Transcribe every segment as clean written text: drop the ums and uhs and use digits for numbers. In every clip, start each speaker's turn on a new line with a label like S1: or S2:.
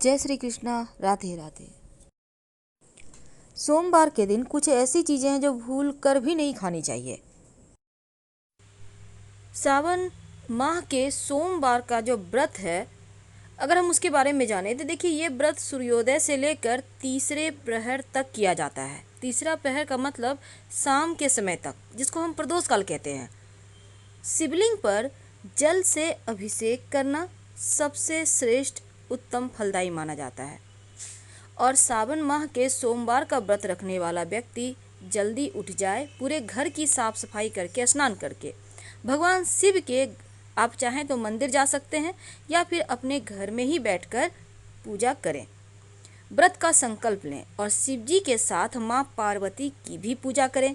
S1: जय श्री कृष्णा। राधे राधे। सोमवार के दिन कुछ ऐसी चीज़ें हैं जो भूल कर भी नहीं खानी चाहिए। सावन माह के सोमवार का जो व्रत है, अगर हम उसके बारे में जानें तो देखिए, ये व्रत सूर्योदय से लेकर तीसरे प्रहर तक किया जाता है। तीसरा प्रहर का मतलब शाम के समय तक, जिसको हम प्रदोष काल कहते हैं। शिवलिंग पर जल से अभिषेक करना सबसे श्रेष्ठ उत्तम फलदायी माना जाता है। और सावन माह के सोमवार का व्रत रखने वाला व्यक्ति जल्दी उठ जाए, पूरे घर की साफ सफाई करके, स्नान करके भगवान शिव के आप चाहें तो मंदिर जा सकते हैं या फिर अपने घर में ही बैठकर पूजा करें। व्रत का संकल्प लें और शिव जी के साथ माँ पार्वती की भी पूजा करें।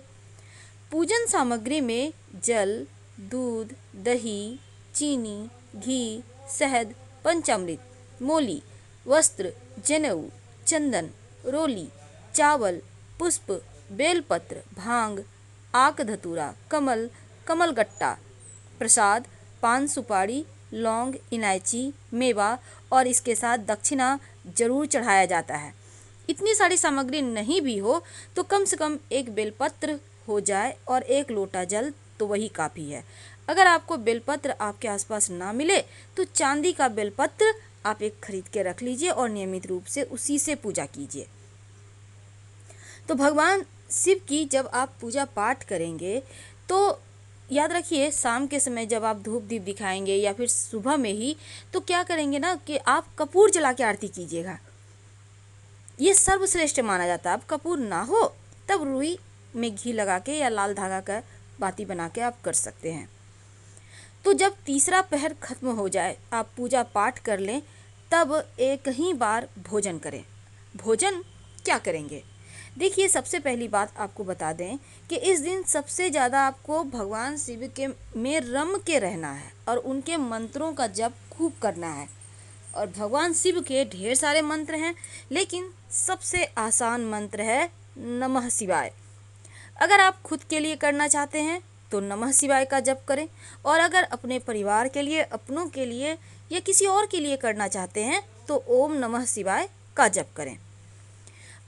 S1: पूजन सामग्री में जल, दूध, दही, चीनी, घी, शहद, पंचामृत, मोली, वस्त्र, जनेऊ, चंदन, रोली, चावल, पुष्प, बेलपत्र, भांग, आक धतूरा, कमल, कमलगट्टा, प्रसाद, पान सुपारी, लौंग, इलायची, मेवा और इसके साथ दक्षिणा जरूर चढ़ाया जाता है। इतनी सारी सामग्री नहीं भी हो तो कम से कम एक बेलपत्र हो जाए और एक लोटा जल, तो वही काफ़ी है। अगर आपको बेलपत्र आपके आसपास ना मिले तो चांदी का बेलपत्र आप एक खरीद के रख लीजिए और नियमित रूप से उसी से पूजा कीजिए। तो भगवान शिव की जब आप पूजा पाठ करेंगे तो याद रखिए, शाम के समय जब आप धूप दीप दिखाएंगे या फिर सुबह में ही, तो क्या करेंगे ना कि आप कपूर जला के आरती कीजिएगा। ये सर्वश्रेष्ठ माना जाता है। अब कपूर ना हो तब रुई में घी लगा के या लाल धागा का बाती बना के आप कर सकते हैं। तो जब तीसरा पहर खत्म हो जाए, आप पूजा पाठ कर लें, तब एक ही बार भोजन करें। भोजन क्या करेंगे? देखिए, सबसे पहली बात आपको बता दें कि इस दिन सबसे ज़्यादा आपको भगवान शिव के में रम के रहना है और उनके मंत्रों का जप खूब करना है। और भगवान शिव के ढेर सारे मंत्र हैं, लेकिन सबसे आसान मंत्र है नमः शिवाय। अगर आप खुद के लिए करना चाहते हैं तो नमः शिवाय का जप करें, और अगर अपने परिवार के लिए, अपनों के लिए या किसी और के लिए करना चाहते हैं तो ओम नमः शिवाय का जप करें।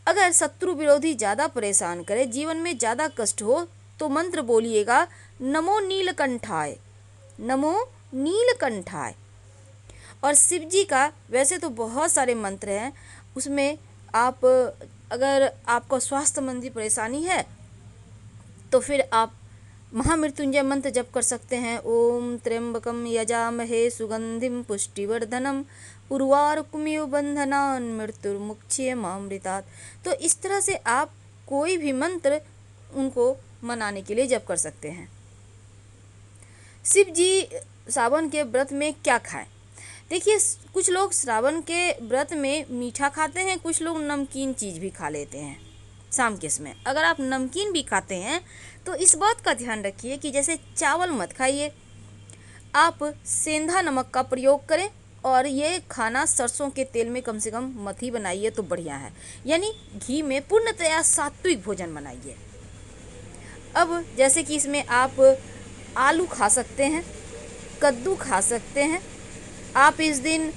S1: अगर शत्रु विरोधी ज़्यादा परेशान करे, जीवन में ज़्यादा कष्ट हो, तो मंत्र बोलिएगा नमो नीलकंठाय, नमो नीलकंठाय। और शिव जी का वैसे तो बहुत सारे मंत्र हैं, उसमें आप अगर आपको स्वास्थ्य संबंधी परेशानी है तो फिर आप महामृत्युंजय मंत्र जप कर सकते हैं। ओम त्र्यंबकम यजामहे सुगंधिम पुष्टिवर्धनम उर्वारुकमिव बंधनान मृत्युर्मुक्षयमामृतात्। तो इस तरह से आप कोई भी मंत्र उनको मनाने के लिए जप कर सकते हैं। शिव जी सावन के व्रत में क्या खाएं? देखिए, कुछ लोग श्रावण के व्रत में मीठा खाते हैं, कुछ लोग नमकीन चीज़ भी खा लेते हैं शाम के समय। अगर आप नमकीन भी खाते हैं तो इस बात का ध्यान रखिए कि जैसे चावल मत खाइए, आप सेंधा नमक का प्रयोग करें, और ये खाना सरसों के तेल में कम से कम मत ही बनाइए तो बढ़िया है। यानी घी में पूर्णतया सात्विक भोजन बनाइए। अब जैसे कि इसमें आप आलू खा सकते हैं, कद्दू खा सकते हैं, आप इस दिन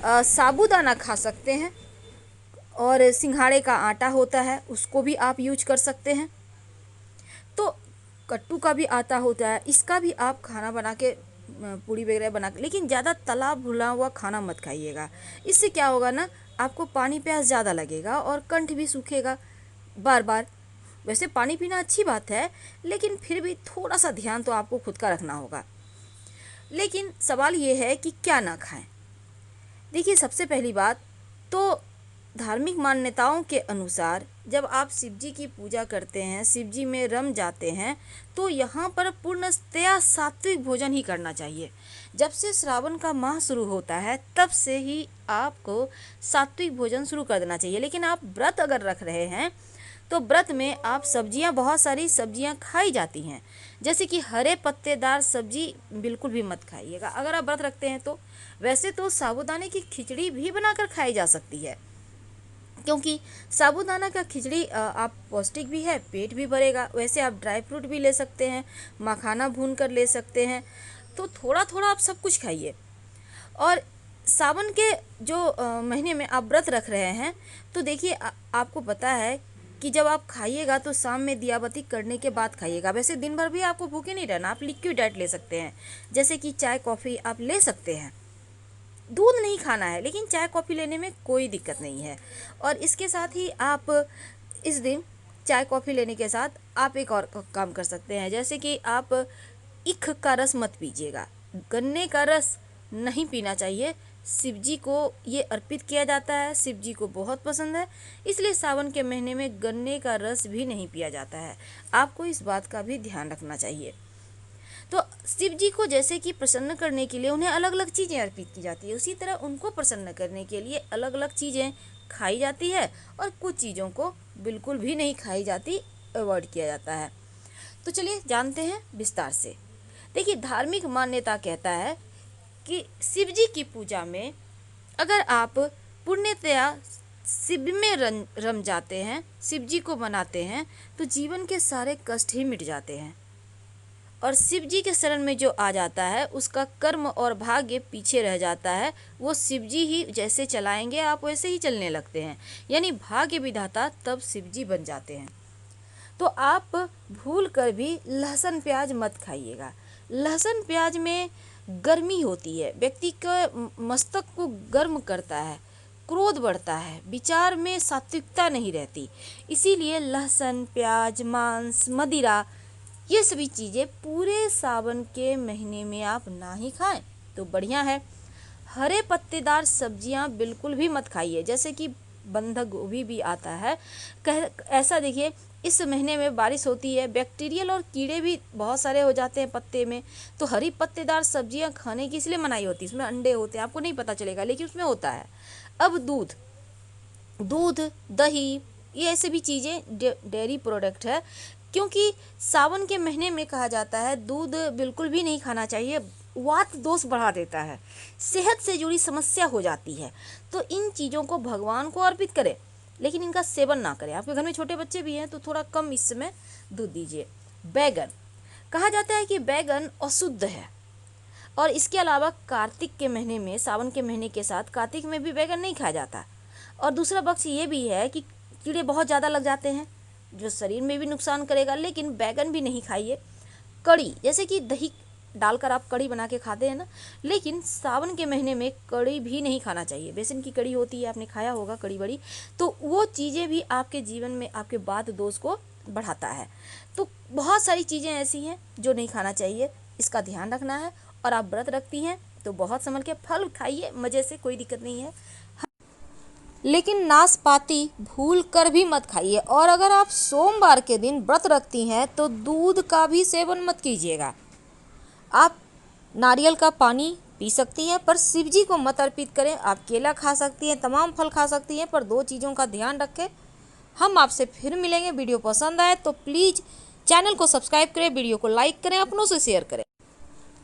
S1: साबूदाना खा सकते हैं, और सिंघाड़े का आटा होता है उसको भी आप यूज कर सकते हैं। तो कट्टू का भी आटा होता है, इसका भी आप खाना बना के, पूड़ी वगैरह बना के, लेकिन ज़्यादा तला भुना हुआ खाना मत खाइएगा। इससे क्या होगा ना, आपको पानी प्यास ज़्यादा लगेगा और कंठ भी सूखेगा बार बार। वैसे पानी पीना अच्छी बात है, लेकिन फिर भी थोड़ा सा ध्यान तो आपको खुद का रखना होगा। लेकिन सवाल ये है कि क्या ना खाएं। देखिए, सबसे पहली बात तो धार्मिक मान्यताओं के अनुसार जब आप शिव जी की पूजा करते हैं, शिव जी में रम जाते हैं, तो यहाँ पर पूर्णतया सात्विक भोजन ही करना चाहिए। जब से श्रावण का माह शुरू होता है तब से ही आपको सात्विक भोजन शुरू कर देना चाहिए। लेकिन आप व्रत अगर रख रहे हैं तो व्रत में आप सब्जियां, बहुत सारी सब्जियां खाई जाती हैं, जैसे कि हरे पत्तेदार सब्जी बिल्कुल भी मत खाइएगा अगर आप व्रत रखते हैं तो। वैसे तो साबूदाने की खिचड़ी भी बनाकर खाई जा सकती है, क्योंकि साबूदाना का खिचड़ी आप पौष्टिक भी है, पेट भी भरेगा। वैसे आप ड्राई फ्रूट भी ले सकते हैं, मखाना भून कर ले सकते हैं। तो थोड़ा थोड़ा आप सब कुछ खाइए। और सावन के जो महीने में आप व्रत रख रहे हैं, तो देखिए आपको पता है कि जब आप खाइएगा तो शाम में दिया बत्ती करने के बाद खाइएगा। वैसे दिन भर भी आपको भूखे नहीं रहना, आप लिक्विड डाइट ले सकते हैं, जैसे कि चाय कॉफ़ी आप ले सकते हैं। दूध नहीं खाना है, लेकिन चाय कॉफ़ी लेने में कोई दिक्कत नहीं है। और इसके साथ ही आप इस दिन चाय कॉफ़ी लेने के साथ आप एक और काम कर सकते हैं, जैसे कि आप ईख का रस मत पीजिएगा। गन्ने का रस नहीं पीना चाहिए। शिव जी को ये अर्पित किया जाता है, शिव जी को बहुत पसंद है, इसलिए सावन के महीने में गन्ने का रस भी नहीं पिया जाता है। आपको इस बात का भी ध्यान रखना चाहिए। तो शिव जी को जैसे कि प्रसन्न करने के लिए उन्हें अलग अलग चीज़ें अर्पित की जाती है, उसी तरह उनको प्रसन्न करने के लिए अलग अलग चीज़ें खाई जाती है और कुछ चीज़ों को बिल्कुल भी नहीं खाई जाती, अवॉइड किया जाता है। तो चलिए जानते हैं विस्तार से। देखिए, धार्मिक मान्यता कहता है कि शिव जी की पूजा में अगर आप पुण्यतया शिव में रम जाते हैं, शिव जी को मनाते हैं, तो जीवन के सारे कष्ट ही मिट जाते हैं। और शिव जी के शरण में जो आ जाता है उसका कर्म और भाग्य पीछे रह जाता है। वो शिव जी ही जैसे चलाएंगे आप वैसे ही चलने लगते हैं, यानी भाग्य विधाता तब शिव जी बन जाते हैं। तो आप भूल कर भी लहसुन प्याज मत खाइएगा। लहसुन प्याज में गर्मी होती है, व्यक्ति के मस्तक को गर्म करता है, क्रोध बढ़ता है, विचार में सात्विकता नहीं रहती। इसीलिए लहसुन प्याज मांस मदिरा ये सभी चीज़ें पूरे सावन के महीने में आप ना ही खाएं तो बढ़िया है। हरे पत्तेदार सब्जियां बिल्कुल भी मत खाइए, जैसे कि बंधक गोभी भी आता है। ऐसा देखिए, इस महीने में बारिश होती है, बैक्टीरियल और कीड़े भी बहुत सारे हो जाते हैं पत्ते में, तो हरी पत्तेदार सब्जियां खाने की इसलिए मनाही होती है। इसमें अंडे होते हैं, आपको नहीं पता चलेगा लेकिन उसमें होता है। अब दूध दही ये ऐसे भी चीज़ें डेयरी प्रोडक्ट है, क्योंकि सावन के महीने में कहा जाता है दूध बिल्कुल भी नहीं खाना चाहिए, वात दोष बढ़ा देता है, सेहत से जुड़ी समस्या हो जाती है। तो इन चीज़ों को भगवान को अर्पित करें, लेकिन इनका सेवन ना करें। आपके घर में छोटे बच्चे भी हैं तो थोड़ा कम इस समय दूध दीजिए। बैगन, कहा जाता है कि बैगन अशुद्ध है, और इसके अलावा कार्तिक के महीने में, सावन के महीने के साथ कार्तिक में भी बैगन नहीं खाया जाता। और दूसरा पक्ष ये भी है कि कीड़े बहुत ज़्यादा लग जाते हैं जो शरीर में भी नुकसान करेगा, लेकिन बैगन भी नहीं खाइए। कड़ी, जैसे कि दही डालकर आप कड़ी बना के खाते हैं ना, लेकिन सावन के महीने में कड़ी भी नहीं खाना चाहिए। बेसन की कड़ी होती है, आपने खाया होगा कड़ी बड़ी, तो वो चीज़ें भी आपके जीवन में आपके वात दोष को बढ़ाता है। तो बहुत सारी चीज़ें ऐसी हैं जो नहीं खाना चाहिए, इसका ध्यान रखना है। और आप व्रत रखती हैं तो बहुत संभल के फल खाइए, मज़े से, कोई दिक्कत नहीं है, लेकिन नाशपाती भूल कर भी मत खाइए। और अगर आप सोमवार के दिन व्रत रखती हैं तो दूध का भी सेवन मत कीजिएगा। आप नारियल का पानी पी सकती हैं, पर शिव जी को मत अर्पित करें। आप केला खा सकती हैं, तमाम फल खा सकती हैं, पर 2 चीज़ों का ध्यान रखें। हम आपसे फिर मिलेंगे। वीडियो पसंद आए तो प्लीज़ चैनल को सब्सक्राइब करें, वीडियो को लाइक करें, अपनों से शेयर करें।